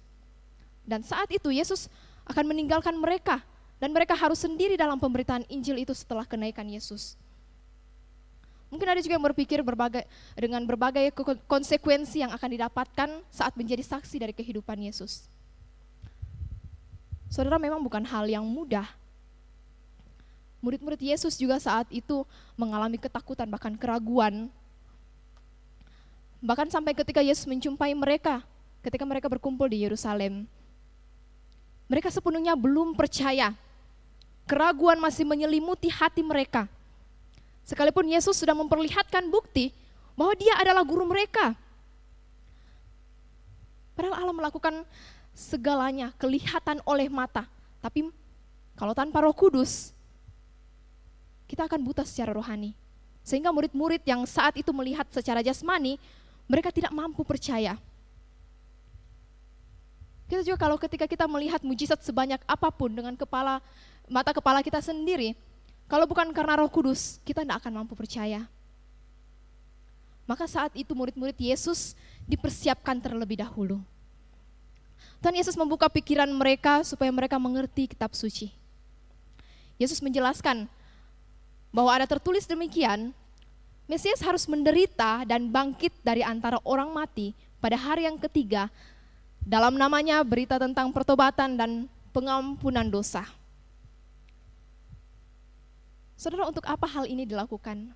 Dan saat itu Yesus akan meninggalkan mereka dan mereka harus sendiri dalam pemberitaan Injil itu setelah kenaikan Yesus. Mungkin ada juga yang berpikir dengan berbagai konsekuensi yang akan didapatkan saat menjadi saksi dari kehidupan Yesus. Saudara, memang bukan hal yang mudah. Murid-murid Yesus juga saat itu mengalami ketakutan, bahkan keraguan. Bahkan sampai ketika Yesus menjumpai mereka, ketika mereka berkumpul di Yerusalem. Mereka sepenuhnya belum percaya. Keraguan masih menyelimuti hati mereka. Sekalipun Yesus sudah memperlihatkan bukti bahwa Dia adalah guru mereka. Padahal Allah melakukan segalanya kelihatan oleh mata. Tapi kalau tanpa Roh Kudus, kita akan buta secara rohani. Sehingga murid-murid yang saat itu melihat secara jasmani, mereka tidak mampu percaya. Kita juga kalau ketika kita melihat mujizat sebanyak apapun dengan mata kepala kita sendiri, kalau bukan karena Roh Kudus, kita tidak akan mampu percaya. Maka saat itu murid-murid Yesus dipersiapkan terlebih dahulu. Tuhan Yesus membuka pikiran mereka supaya mereka mengerti kitab suci. Yesus menjelaskan bahwa ada tertulis demikian, Mesias harus menderita dan bangkit dari antara orang mati pada hari yang ketiga. Dalam namanya berita tentang pertobatan dan pengampunan dosa. Saudara, untuk apa hal ini dilakukan?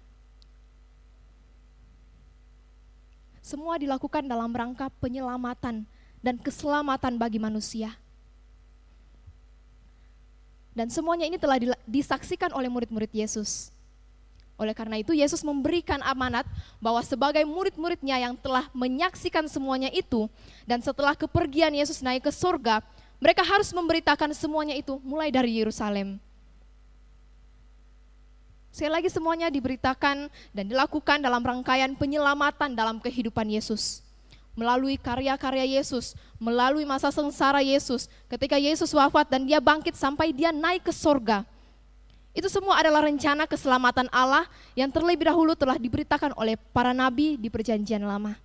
Semua dilakukan dalam rangka penyelamatan dan keselamatan bagi manusia. Dan semuanya ini telah disaksikan oleh murid-murid Yesus. Oleh karena itu Yesus memberikan amanat bahwa sebagai murid-muridnya yang telah menyaksikan semuanya itu, dan setelah kepergian Yesus naik ke surga, mereka harus memberitakan semuanya itu mulai dari Yerusalem. Sekali lagi semuanya diberitakan dan dilakukan dalam rangkaian penyelamatan dalam kehidupan Yesus. Melalui karya-karya Yesus, melalui masa sengsara Yesus, ketika Yesus wafat dan Dia bangkit sampai Dia naik ke surga. Itu semua adalah rencana keselamatan Allah yang terlebih dahulu telah diberitakan oleh para nabi di Perjanjian Lama.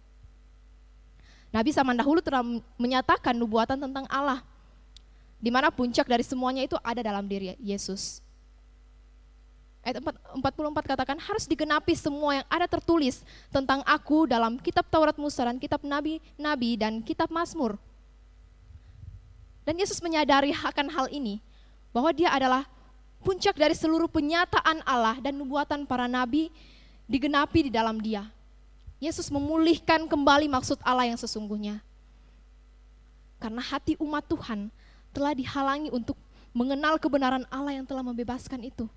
Nabi zaman dahulu telah menyatakan nubuatan tentang Allah, di mana puncak dari semuanya itu ada dalam diri Yesus. Ayat 44 katakan harus digenapi semua yang ada tertulis tentang aku dalam kitab Taurat Musa dan kitab Nabi dan kitab Mazmur. Dan Yesus menyadari akan hal ini, bahwa Dia adalah puncak dari seluruh penyataan Allah dan nubuatan para nabi digenapi di dalam Dia. Yesus memulihkan kembali maksud Allah yang sesungguhnya. Karena hati umat Tuhan telah dihalangi untuk mengenal kebenaran Allah yang telah membebaskan itu.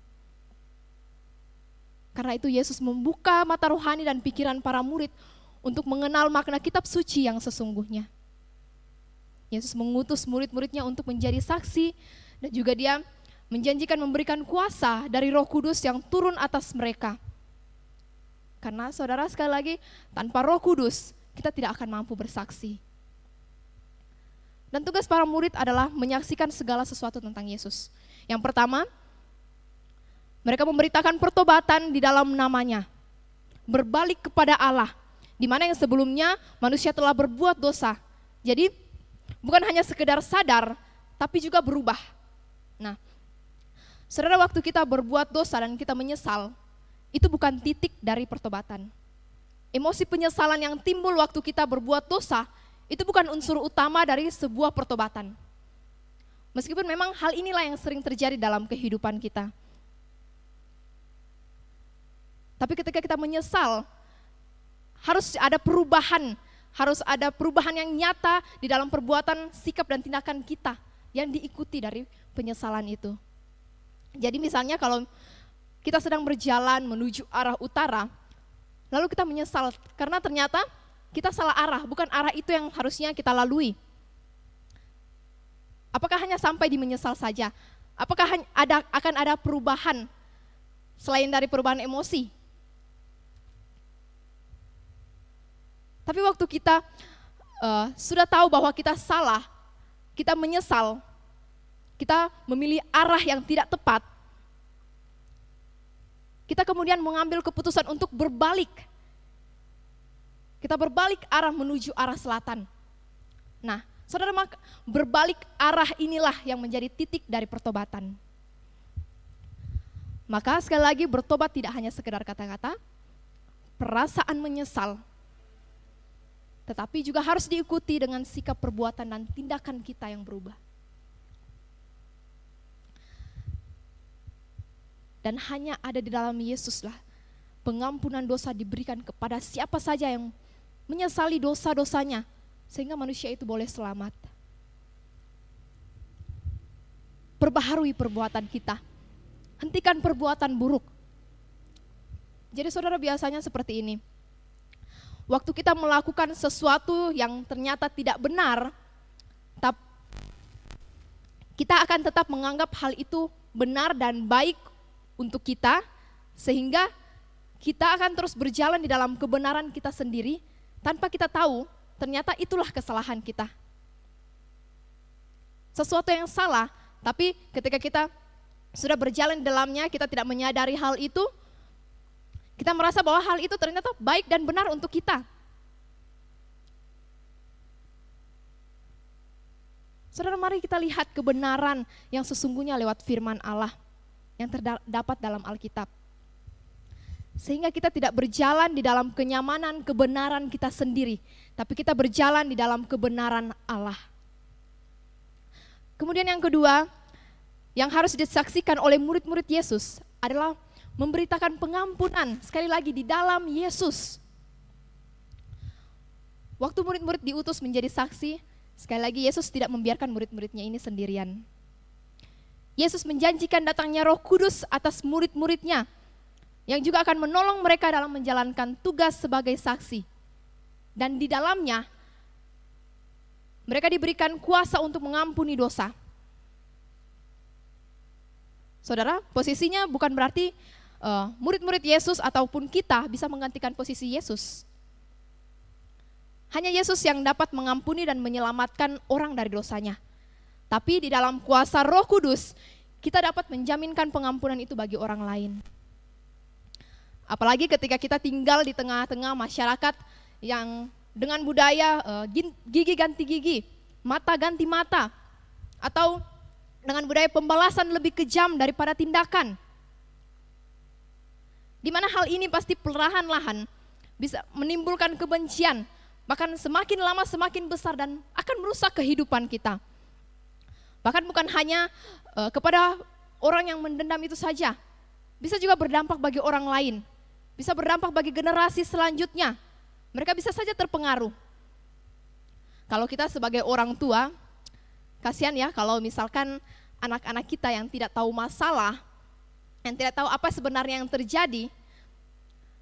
Karena itu Yesus membuka mata rohani dan pikiran para murid untuk mengenal makna kitab suci yang sesungguhnya. Yesus mengutus murid-muridnya untuk menjadi saksi dan juga Dia menjanjikan memberikan kuasa dari Roh Kudus yang turun atas mereka. Karena saudara, sekali lagi, tanpa Roh Kudus kita tidak akan mampu bersaksi. Dan tugas para murid adalah menyaksikan segala sesuatu tentang Yesus. Yang pertama, mereka memberitakan pertobatan di dalam namanya, berbalik kepada Allah, di mana yang sebelumnya manusia telah berbuat dosa. Jadi bukan hanya sekedar sadar, tapi juga berubah. Nah, saudara, waktu kita berbuat dosa dan kita menyesal, itu bukan titik dari pertobatan. Emosi penyesalan yang timbul waktu kita berbuat dosa, itu bukan unsur utama dari sebuah pertobatan. Meskipun memang hal inilah yang sering terjadi dalam kehidupan kita. Tapi ketika kita menyesal, harus ada perubahan yang nyata di dalam perbuatan, sikap dan tindakan kita yang diikuti dari penyesalan itu. Jadi misalnya kalau kita sedang berjalan menuju arah utara, lalu kita menyesal karena ternyata kita salah arah, bukan arah itu yang harusnya kita lalui. Apakah hanya sampai di menyesal saja? Apakah akan ada perubahan selain dari perubahan emosi? Tapi waktu kita sudah tahu bahwa kita salah, kita menyesal, kita memilih arah yang tidak tepat, kita kemudian mengambil keputusan untuk berbalik. Kita berbalik arah menuju arah selatan. Nah, saudara, berbalik arah inilah yang menjadi titik dari pertobatan. Maka sekali lagi, bertobat tidak hanya sekedar kata-kata, perasaan menyesal, tetapi juga harus diikuti dengan sikap perbuatan dan tindakan kita yang berubah. Dan hanya ada di dalam Yesuslah pengampunan dosa diberikan kepada siapa saja yang menyesali dosa-dosanya, sehingga manusia itu boleh selamat. Perbaharui perbuatan kita, hentikan perbuatan buruk. Jadi saudara, biasanya seperti ini. Waktu kita melakukan sesuatu yang ternyata tidak benar, kita akan tetap menganggap hal itu benar dan baik untuk kita, sehingga kita akan terus berjalan di dalam kebenaran kita sendiri, tanpa kita tahu ternyata itulah kesalahan kita. Sesuatu yang salah, tapi ketika kita sudah berjalan di dalamnya, kita tidak menyadari hal itu, kita merasa bahwa hal itu ternyata baik dan benar untuk kita. Saudara, mari kita lihat kebenaran yang sesungguhnya lewat firman Allah yang terdapat dalam Alkitab. Sehingga kita tidak berjalan di dalam kenyamanan kebenaran kita sendiri, tapi kita berjalan di dalam kebenaran Allah. Kemudian yang kedua, yang harus disaksikan oleh murid-murid Yesus adalah memberitakan pengampunan, sekali lagi di dalam Yesus. Waktu murid-murid diutus menjadi saksi, sekali lagi Yesus tidak membiarkan murid-muridnya ini sendirian. Yesus menjanjikan datangnya Roh Kudus atas murid-muridnya, yang juga akan menolong mereka dalam menjalankan tugas sebagai saksi. Dan di dalamnya, mereka diberikan kuasa untuk mengampuni dosa. Saudara, posisinya bukan berarti murid-murid Yesus ataupun kita bisa menggantikan posisi Yesus. Hanya Yesus yang dapat mengampuni dan menyelamatkan orang dari dosanya. Tapi di dalam kuasa Roh Kudus, kita dapat menjaminkan pengampunan itu bagi orang lain. Apalagi ketika kita tinggal di tengah-tengah masyarakat yang dengan budaya gigi ganti gigi, mata ganti mata, atau dengan budaya pembalasan lebih kejam daripada tindakan. Di mana hal ini pasti perlahan-lahan bisa menimbulkan kebencian, bahkan semakin lama semakin besar dan akan merusak kehidupan kita. Bahkan bukan hanya kepada orang yang mendendam itu saja, bisa juga berdampak bagi orang lain. Bisa berdampak bagi generasi selanjutnya. Mereka bisa saja terpengaruh. Kalau kita sebagai orang tua, kasihan ya kalau misalkan anak-anak kita yang tidak tahu masalah, yang tidak tahu apa sebenarnya yang terjadi,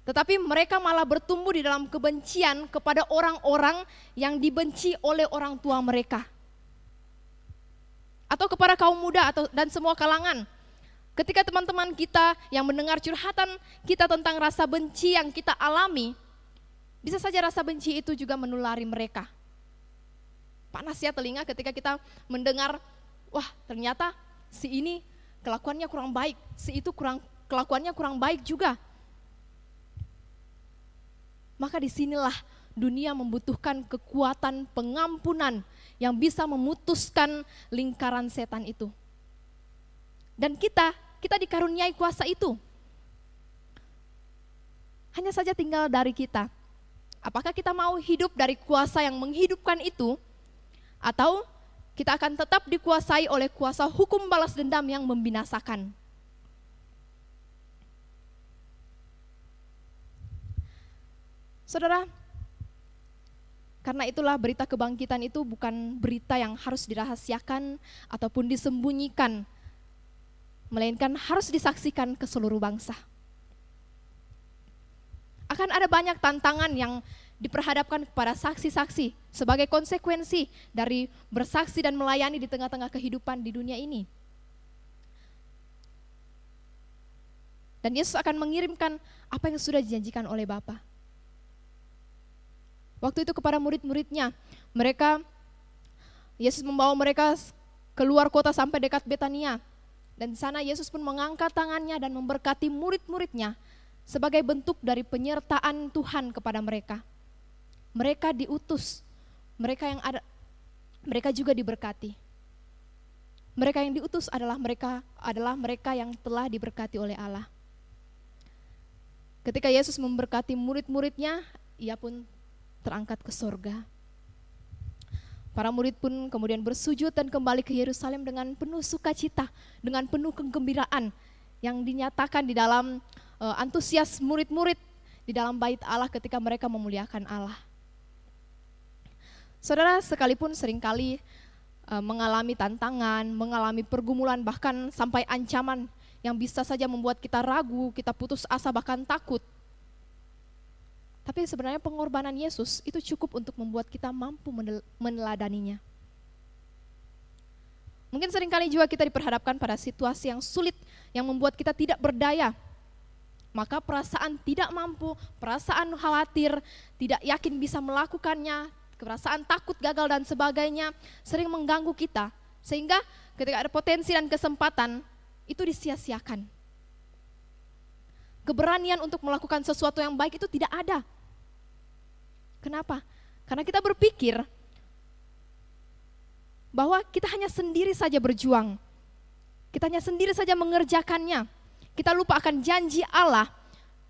tetapi mereka malah bertumbuh di dalam kebencian kepada orang-orang yang dibenci oleh orang tua mereka. Atau kepada kaum muda dan semua kalangan. Ketika teman-teman kita yang mendengar curhatan kita tentang rasa benci yang kita alami, bisa saja rasa benci itu juga menulari mereka. Panas ya telinga ketika kita mendengar, wah ternyata si ini kelakuannya kurang baik, si itu kelakuannya kurang baik juga. Maka disinilah dunia membutuhkan kekuatan pengampunan yang bisa memutuskan lingkaran setan itu. Dan kita dikaruniai kuasa itu. Hanya saja tinggal dari kita. Apakah kita mau hidup dari kuasa yang menghidupkan itu, atau kita akan tetap dikuasai oleh kuasa hukum balas dendam yang membinasakan. Saudara, karena itulah berita kebangkitan itu bukan berita yang harus dirahasiakan ataupun disembunyikan, melainkan harus disaksikan ke seluruh bangsa. Akan ada banyak tantangan yang diperhadapkan kepada saksi-saksi sebagai konsekuensi dari bersaksi dan melayani di tengah-tengah kehidupan di dunia ini. Dan Yesus akan mengirimkan apa yang sudah dijanjikan oleh Bapa. Waktu itu kepada murid-muridnya, Yesus membawa mereka keluar kota sampai dekat Betania. Dan di sana Yesus pun mengangkat tangannya dan memberkati murid-muridnya sebagai bentuk dari penyertaan Tuhan kepada mereka. Mereka diutus, mereka juga diberkati. Mereka yang diutus adalah mereka yang telah diberkati oleh Allah. Ketika Yesus memberkati murid-muridnya, ia pun terangkat ke sorga. Para murid pun kemudian bersujud dan kembali ke Yerusalem dengan penuh sukacita, dengan penuh kegembiraan yang dinyatakan di dalam antusias murid-murid di dalam bait Allah ketika mereka memuliakan Allah. Saudara, sekalipun seringkali mengalami tantangan, mengalami pergumulan, bahkan sampai ancaman yang bisa saja membuat kita ragu, kita putus asa, bahkan takut. Tapi sebenarnya pengorbanan Yesus itu cukup untuk membuat kita mampu meneladaninya. Mungkin seringkali juga kita diperhadapkan pada situasi yang sulit, yang membuat kita tidak berdaya. Maka perasaan tidak mampu, perasaan khawatir, tidak yakin bisa melakukannya, perasaan takut gagal dan sebagainya sering mengganggu kita. Sehingga ketika ada potensi dan kesempatan, itu disia-siakan. Keberanian untuk melakukan sesuatu yang baik itu tidak ada. Kenapa? Karena kita berpikir bahwa kita hanya sendiri saja berjuang. Kita hanya sendiri saja mengerjakannya. Kita lupa akan janji Allah,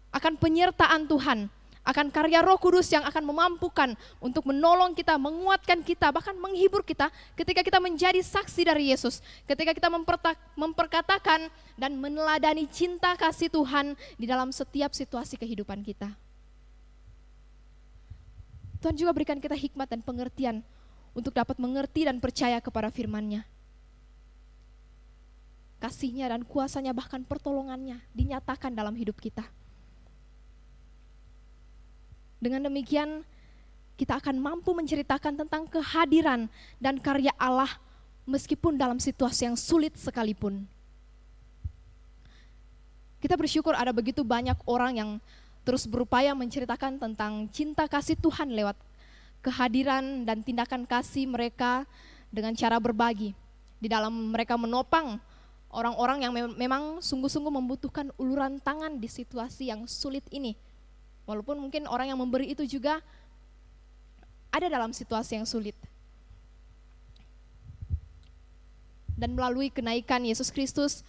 akan penyertaan Tuhan, akan karya Roh Kudus yang akan memampukan untuk menolong kita, menguatkan kita, bahkan menghibur kita ketika kita menjadi saksi dari Yesus. Ketika kita memperkatakan dan meneladani cinta kasih Tuhan di dalam setiap situasi kehidupan kita. Tuhan juga berikan kita hikmat dan pengertian untuk dapat mengerti dan percaya kepada firman-Nya. Kasih-Nya dan kuasa-Nya bahkan pertolongan-Nya dinyatakan dalam hidup kita. Dengan demikian kita akan mampu menceritakan tentang kehadiran dan karya Allah meskipun dalam situasi yang sulit sekalipun. Kita bersyukur ada begitu banyak orang yang terus berupaya menceritakan tentang cinta kasih Tuhan lewat kehadiran dan tindakan kasih mereka dengan cara berbagi. Di dalam mereka menopang orang-orang yang memang sungguh-sungguh membutuhkan uluran tangan di situasi yang sulit ini. Walaupun mungkin orang yang memberi itu juga ada dalam situasi yang sulit. Dan melalui kenaikan Yesus Kristus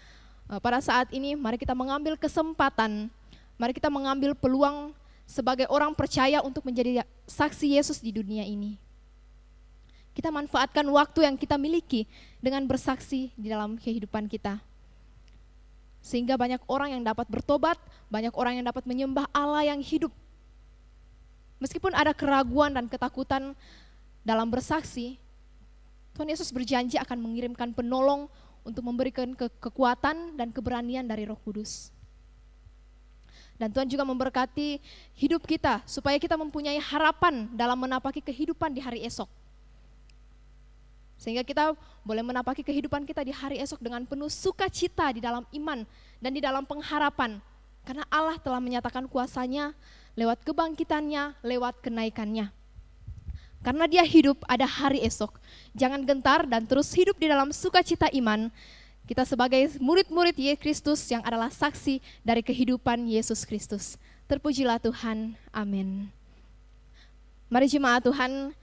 pada saat ini, mari kita mengambil kesempatan, mari kita mengambil peluang sebagai orang percaya untuk menjadi saksi Yesus di dunia ini. Kita manfaatkan waktu yang kita miliki dengan bersaksi di dalam kehidupan kita. Sehingga banyak orang yang dapat bertobat, banyak orang yang dapat menyembah Allah yang hidup. Meskipun ada keraguan dan ketakutan dalam bersaksi, Tuhan Yesus berjanji akan mengirimkan penolong untuk memberikan kekuatan dan keberanian dari Roh Kudus. Dan Tuhan juga memberkati hidup kita supaya kita mempunyai harapan dalam menapaki kehidupan di hari esok. Sehingga kita boleh menapaki kehidupan kita di hari esok dengan penuh sukacita di dalam iman dan di dalam pengharapan. Karena Allah telah menyatakan kuasa-Nya lewat kebangkitannya, lewat kenaikannya. Karena Dia hidup, ada hari esok. Jangan gentar dan terus hidup di dalam sukacita iman. Kita sebagai murid-murid Yesus Kristus yang adalah saksi dari kehidupan Yesus Kristus. Terpujilah Tuhan, amin. Mari jemaat Tuhan,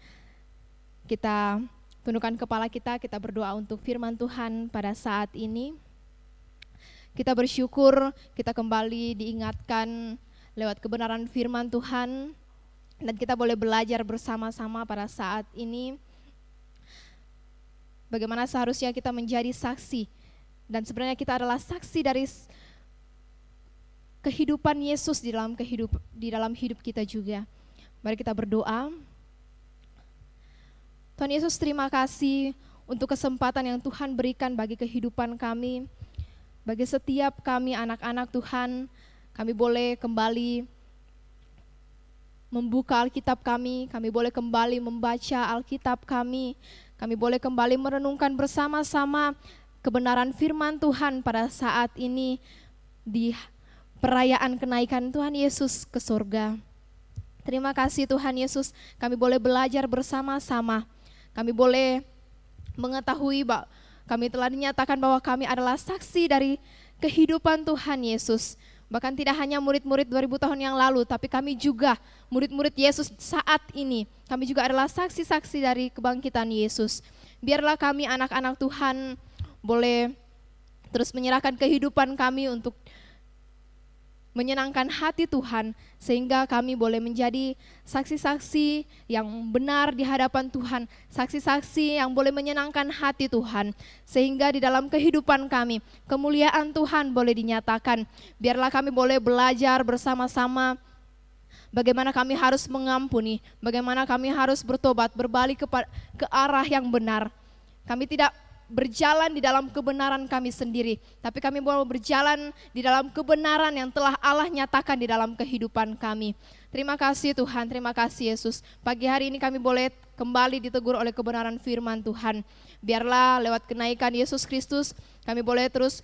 kita tundukkan kepala kita berdoa untuk firman Tuhan pada saat ini. Kita bersyukur kita kembali diingatkan lewat kebenaran firman Tuhan dan kita boleh belajar bersama-sama pada saat ini. bagaimana seharusnya kita menjadi saksi. Dan sebenarnya kita adalah saksi dari kehidupan Yesus di dalam hidup kita juga. Mari kita berdoa. Tuhan Yesus, terima kasih untuk kesempatan yang Tuhan berikan bagi kehidupan kami. Bagi setiap kami anak-anak Tuhan, kami boleh kembali membuka Alkitab kami boleh kembali membaca Alkitab kami boleh kembali merenungkan bersama-sama kebenaran firman Tuhan pada saat ini di perayaan kenaikan Tuhan Yesus ke surga. Terima kasih Tuhan Yesus, kami boleh belajar bersama-sama, kami boleh mengetahui bahwa kami telah dinyatakan bahwa kami adalah saksi dari kehidupan Tuhan Yesus. Bahkan tidak hanya murid-murid 2000 tahun yang lalu, tapi kami juga murid-murid Yesus saat ini. Kami juga adalah saksi-saksi dari kebangkitan Yesus. Biarlah kami anak-anak Tuhan boleh terus menyerahkan kehidupan kami untuk menyenangkan hati Tuhan, sehingga kami boleh menjadi saksi-saksi yang benar di hadapan Tuhan, saksi-saksi yang boleh menyenangkan hati Tuhan, sehingga di dalam kehidupan kami, kemuliaan Tuhan boleh dinyatakan. Biarlah kami boleh belajar bersama-sama bagaimana kami harus mengampuni, bagaimana kami harus bertobat, berbalik ke arah yang benar. Kami tidak berjalan di dalam kebenaran kami sendiri, tapi kami mau berjalan di dalam kebenaran yang telah Allah nyatakan di dalam kehidupan kami. Terima kasih Tuhan, terima kasih Yesus. Pagi hari ini kami boleh kembali ditegur oleh kebenaran firman Tuhan. Biarlah lewat kenaikan Yesus Kristus, kami boleh terus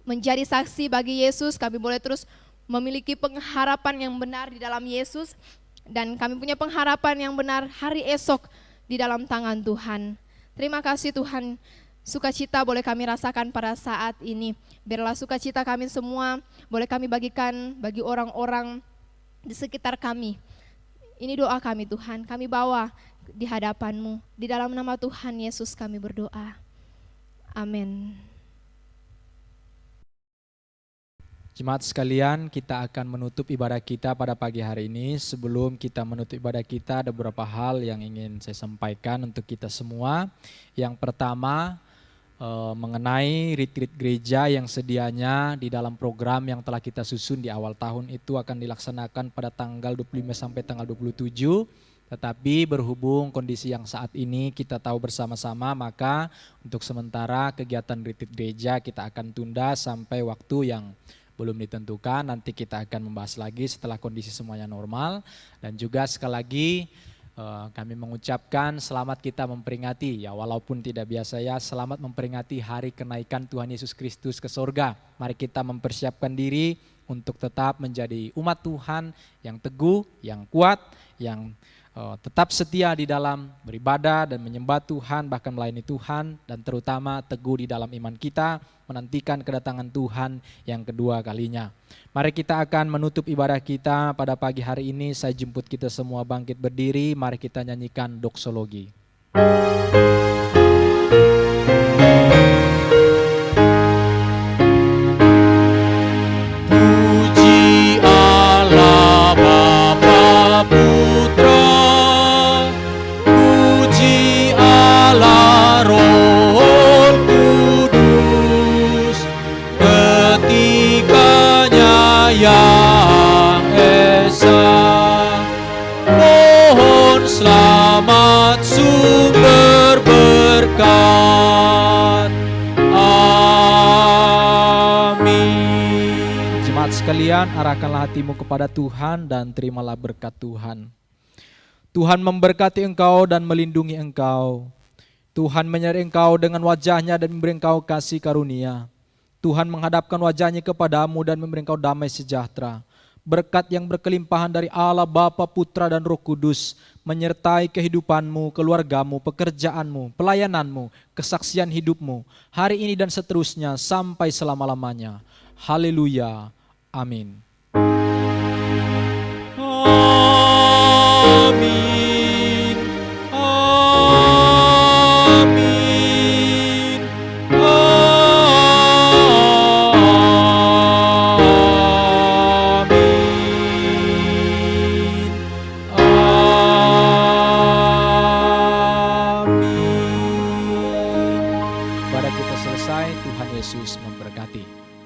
menjadi saksi bagi Yesus, kami boleh terus memiliki pengharapan yang benar di dalam Yesus, dan kami punya pengharapan yang benar hari esok di dalam tangan Tuhan. Terima kasih Tuhan, sukacita boleh kami rasakan pada saat ini. Biarlah sukacita kami semua boleh kami bagikan bagi orang-orang di sekitar kami. Ini doa kami Tuhan, kami bawa di hadapan-Mu. Di dalam nama Tuhan Yesus kami berdoa. Amin. Jemaat sekalian, kita akan menutup ibadah kita pada pagi hari ini. Sebelum kita menutup ibadah kita, ada beberapa hal yang ingin saya sampaikan untuk kita semua. Yang pertama, mengenai retreat gereja yang sedianya di dalam program yang telah kita susun di awal tahun itu akan dilaksanakan pada tanggal 25 sampai tanggal 27. Tetapi berhubung kondisi yang saat ini kita tahu bersama-sama, maka untuk sementara kegiatan retreat gereja kita akan tunda sampai waktu yang belum ditentukan. Nanti kita akan membahas lagi setelah kondisi semuanya normal. Dan juga sekali lagi kami mengucapkan selamat kita memperingati, ya walaupun tidak biasa ya, selamat memperingati hari kenaikan Tuhan Yesus Kristus ke surga. Mari kita mempersiapkan diri untuk tetap menjadi umat Tuhan yang teguh, yang kuat, yang tetap setia di dalam beribadah dan menyembah Tuhan, bahkan melayani Tuhan, dan terutama teguh di dalam iman kita, menantikan kedatangan Tuhan yang kedua kalinya. Mari kita akan menutup ibadah kita pada pagi hari ini. Saya jemput kita semua bangkit berdiri, mari kita nyanyikan doksologi. Puji Allah Bapa Putra, puji Allah Roh Kudus, ketiganya yang esa. Mohon selamat sumber berkat. Amin. Jemaat sekalian, arahkanlah hatimu kepada Tuhan dan terimalah berkat Tuhan. Tuhan memberkati engkau dan melindungi engkau. Tuhan menyertai engkau dengan wajahnya dan memberi engkau kasih karunia. Tuhan menghadapkan wajahnya kepadamu dan memberi engkau damai sejahtera. Berkat yang berkelimpahan dari Allah Bapa, Putra dan Roh Kudus menyertai kehidupanmu, keluargamu, pekerjaanmu, pelayananmu, kesaksian hidupmu hari ini dan seterusnya sampai selama-lamanya. Haleluya. Amin. Amin. Amin. Amin. Amin. memberkati.